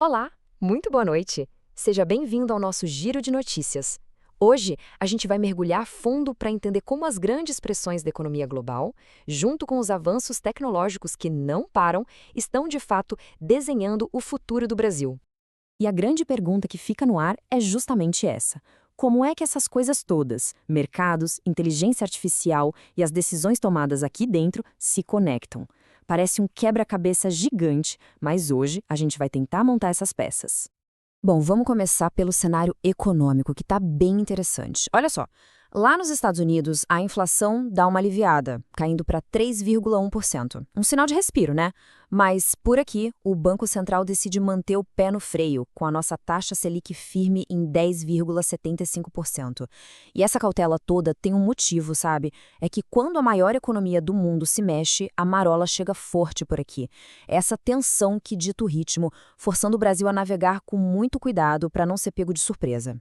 Olá, muito boa noite. Seja bem-vindo ao nosso Giro de Notícias. Hoje, a gente vai mergulhar fundo para entender como as grandes pressões da economia global, junto com os avanços tecnológicos que não param, estão de fato desenhando o futuro do Brasil. E a grande pergunta que fica no ar é justamente essa: como é que essas coisas todas, mercados, inteligência artificial e as decisões tomadas aqui dentro, se conectam? Parece um quebra-cabeça gigante, mas hoje a gente vai tentar montar essas peças. Bom, vamos começar pelo cenário econômico, que está bem interessante. Olha só, lá nos Estados Unidos, a inflação dá uma aliviada, caindo para 3,1%. Um sinal de respiro, né? Mas, por aqui, o Banco Central decide manter o pé no freio, com a nossa taxa Selic firme em 10,75%. E essa cautela toda tem um motivo, sabe? É que quando a maior economia do mundo se mexe, a marola chega forte por aqui. É essa tensão que dita o ritmo, forçando o Brasil a navegar com muito cuidado para não ser pego de surpresa.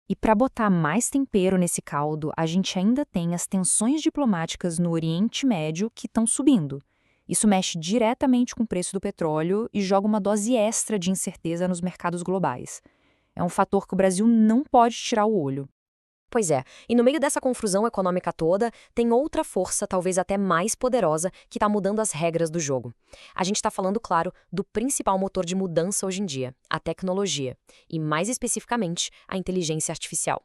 E para botar mais tempero nesse caldo, a gente ainda tem as tensões diplomáticas no Oriente Médio que estão subindo. Isso mexe diretamente com o preço do petróleo e joga uma dose extra de incerteza nos mercados globais. É um fator que o Brasil não pode tirar o olho. Pois é, e no meio dessa confusão econômica toda, tem outra força, talvez até mais poderosa, que está mudando as regras do jogo. A gente está falando, claro, do principal motor de mudança hoje em dia, a tecnologia, e mais especificamente, a inteligência artificial.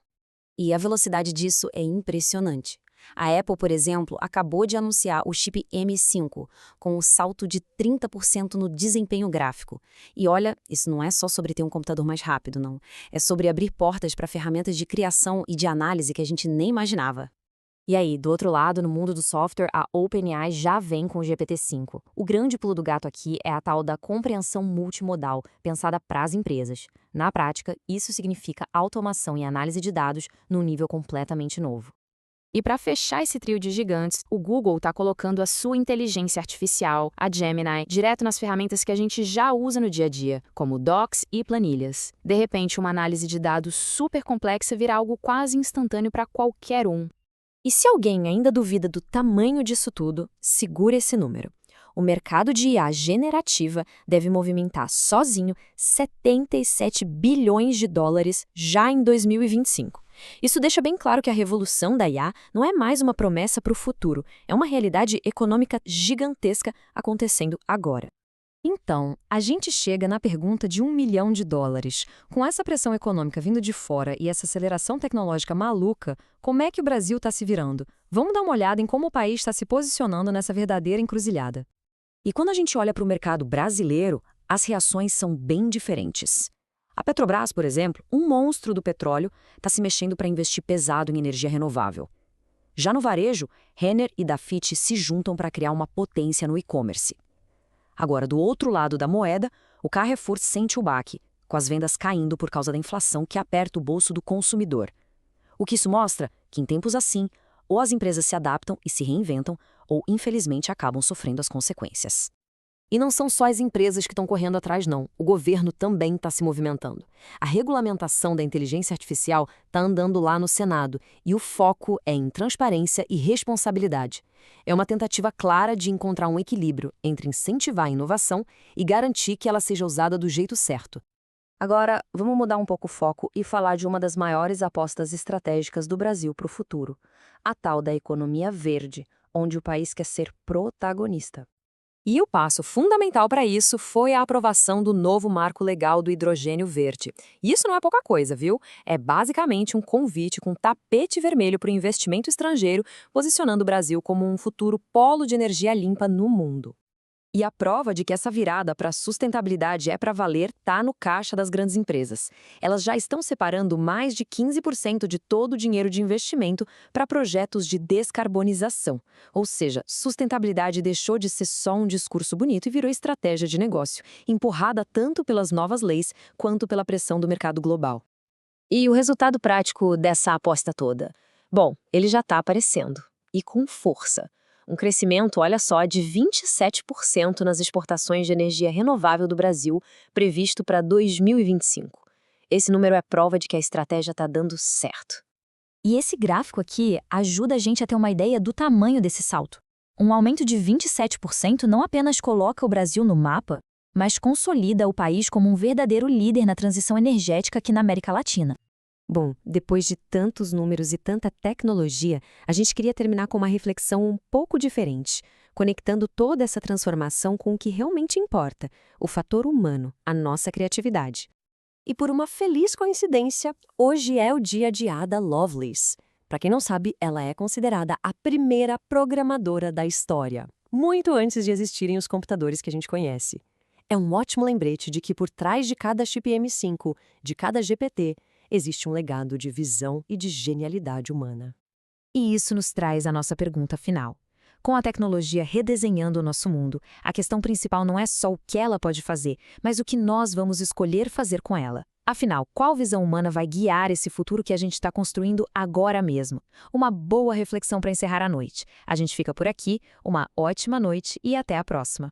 E a velocidade disso é impressionante. A Apple, por exemplo, acabou de anunciar o chip M5, com um salto de 30% no desempenho gráfico. E olha, isso não é só sobre ter um computador mais rápido, não. É sobre abrir portas para ferramentas de criação e de análise que a gente nem imaginava. E aí, do outro lado, no mundo do software, a OpenAI já vem com o GPT-5. O grande pulo do gato aqui é a tal da compreensão multimodal, pensada para as empresas. Na prática, isso significa automação e análise de dados num nível completamente novo. E para fechar esse trio de gigantes, o Google está colocando a sua inteligência artificial, a Gemini, direto nas ferramentas que a gente já usa no dia a dia, como Docs e planilhas. De repente, uma análise de dados super complexa vira algo quase instantâneo para qualquer um. E se alguém ainda duvida do tamanho disso tudo, segura esse número. O mercado de IA generativa deve movimentar sozinho 77 bilhões de dólares já em 2025. Isso deixa bem claro que a revolução da IA não é mais uma promessa para o futuro, é uma realidade econômica gigantesca acontecendo agora. Então, a gente chega na pergunta de US$ 1 milhão. Com essa pressão econômica vindo de fora e essa aceleração tecnológica maluca, como é que o Brasil está se virando? Vamos dar uma olhada em como o país está se posicionando nessa verdadeira encruzilhada. E quando a gente olha para o mercado brasileiro, as reações são bem diferentes. A Petrobras, por exemplo, um monstro do petróleo, está se mexendo para investir pesado em energia renovável. Já no varejo, Renner e Dafiti se juntam para criar uma potência no e-commerce. Agora, do outro lado da moeda, o Carrefour sente o baque, com as vendas caindo por causa da inflação que aperta o bolso do consumidor. O que isso mostra? Que em tempos assim, ou as empresas se adaptam e se reinventam, ou infelizmente acabam sofrendo as consequências. E não são só as empresas que estão correndo atrás, não. O governo também está se movimentando. A regulamentação da inteligência artificial está andando lá no Senado e o foco é em transparência e responsabilidade. É uma tentativa clara de encontrar um equilíbrio entre incentivar a inovação e garantir que ela seja usada do jeito certo. Agora, vamos mudar um pouco o foco e falar de uma das maiores apostas estratégicas do Brasil para o futuro, a tal da economia verde, onde o país quer ser protagonista. E o passo fundamental para isso foi a aprovação do novo marco legal do hidrogênio verde. E isso não é pouca coisa, viu? É basicamente um convite com tapete vermelho para o investimento estrangeiro, posicionando o Brasil como um futuro polo de energia limpa no mundo. E a prova de que essa virada para a sustentabilidade é para valer está no caixa das grandes empresas. Elas já estão separando mais de 15% de todo o dinheiro de investimento para projetos de descarbonização. Ou seja, sustentabilidade deixou de ser só um discurso bonito e virou estratégia de negócio, empurrada tanto pelas novas leis quanto pela pressão do mercado global. E o resultado prático dessa aposta toda? Bom, ele já está aparecendo. E com força. Um crescimento, olha só, de 27% nas exportações de energia renovável do Brasil, previsto para 2025. Esse número é prova de que a estratégia está dando certo. E esse gráfico aqui ajuda a gente a ter uma ideia do tamanho desse salto. Um aumento de 27% não apenas coloca o Brasil no mapa, mas consolida o país como um verdadeiro líder na transição energética aqui na América Latina. Bom, depois de tantos números e tanta tecnologia, a gente queria terminar com uma reflexão um pouco diferente, conectando toda essa transformação com o que realmente importa, o fator humano, a nossa criatividade. E por uma feliz coincidência, hoje é o dia de Ada Lovelace. Para quem não sabe, ela é considerada a primeira programadora da história, muito antes de existirem os computadores que a gente conhece. É um ótimo lembrete de que por trás de cada chip M5, de cada GPT, existe um legado de visão e de genialidade humana. E isso nos traz a nossa pergunta final. Com a tecnologia redesenhando o nosso mundo, a questão principal não é só o que ela pode fazer, mas o que nós vamos escolher fazer com ela. Afinal, qual visão humana vai guiar esse futuro que a gente está construindo agora mesmo? Uma boa reflexão para encerrar a noite. A gente fica por aqui, uma ótima noite e até a próxima.